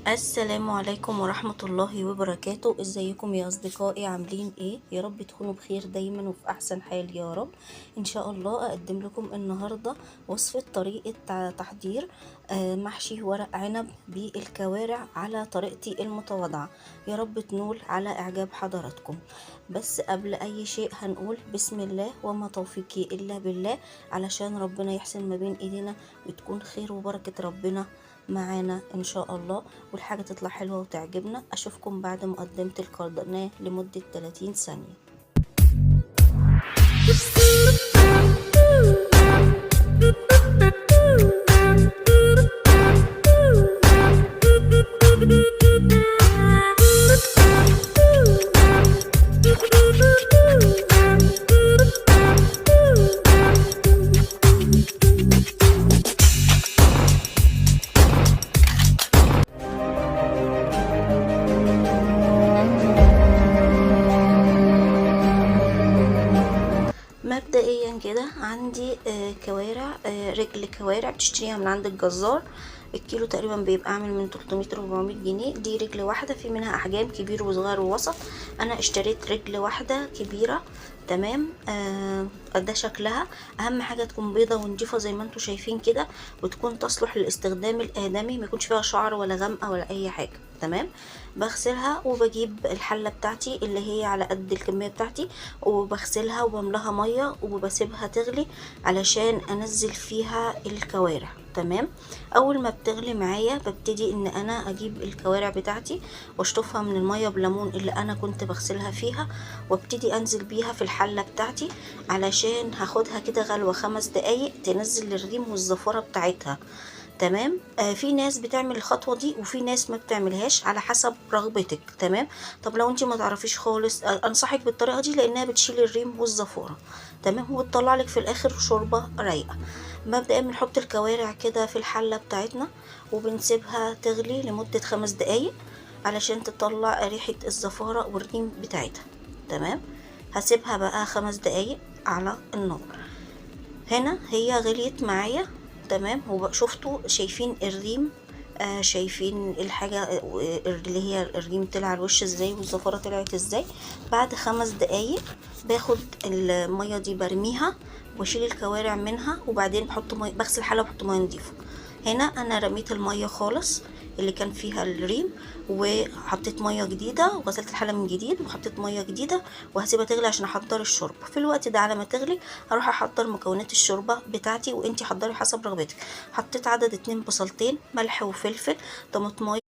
السلام عليكم ورحمة الله وبركاته. ازيكم يا اصدقائي؟ عاملين ايه؟ يا رب تكونوا بخير دايما وفي احسن حال يا رب. ان شاء الله اقدم لكم النهاردة وصفة طريقة تحضير محشي ورق عنب بالكوارع على طريقتي المتواضعة. يا رب تنول على اعجاب حضراتكم. بس قبل اي شيء هنقول بسم الله وما توفيقي الا بالله، علشان ربنا يحسن ما بين ايدينا وتكون خير وبركة ربنا معانا ان شاء الله، والحاجة تطلع حلوة وتعجبنا. اشوفكم بعد ما قدمت القناة لمدة 30 ثانية. مبدئيا كده عندي كوارع، رجل كوارع بتشتريها من عند الجزار. الكيلو تقريبا بيبقى عامل من 300 400 جنيه. دي رجل واحدة، في منها احجام كبير وصغير ووسط. انا اشتريت رجل واحدة كبيرة. تمام. ده شكلها. اهم حاجة تكون بيضة ونضيفة زي ما انتم شايفين كده، وتكون تصلح للاستخدام الادمي، ما يكونش فيها شعر ولا غامقة ولا اي حاجة. تمام. بغسلها وبجيب الحلة بتاعتي اللي هي على قد الكمية بتاعتي، وبغسلها وبملاها مية وبسيبها تغلي علشان انزل فيها الكوارع. تمام. اول ما بتغلي معايا ببتدي ان انا اجيب الكوارع بتاعتي واشطفها من المية بليمون اللي انا كنت بغسلها فيها، وابتدي انزل بيها في الحلة بتاعتي علشان هاخدها كده غلوة 5 دقايق تنزل الريم والزفارة بتاعتها. تمام. في ناس بتعمل الخطوه دي وفي ناس ما بتعملهاش على حسب رغبتك. تمام. طب لو انت ما تعرفيش خالص، انصحك بالطريقه دي لانها بتشيل الريم والزفاره. تمام. وبتطلع لك في الاخر شوربه رايقه. مبدئيا بنحط الكوارع كده في الحله بتاعتنا وبنسيبها تغلي لمده 5 دقايق علشان تطلع ريحه الزفاره والريم بتاعتها. تمام. هسيبها بقى 5 دقايق على النار. هنا هي غليت معايا. تمام. شفتوا شايفين الريم؟ شايفين الحاجة اللي هي الريم طلع على الوش ازاي والزفارة طلعت ازاي. بعد 5 دقايق باخد المية دي برميها واشيل الكوارع منها، وبعدين بحط مية، بغسل حلة وبحط مية نضيفة. هنا انا رميت المية خالص اللي كان فيها الريم، وحطيت ميه جديده وغسلت الحله من جديد وحطيت ميه جديده، وهسيبها تغلي عشان احضر الشوربه. في الوقت ده على ما تغلي هروح احضر مكونات الشوربه بتاعتي، وانتي حضري حسب رغبتك. حطيت عدد 2 بصلتين، ملح وفلفل، طماطمايه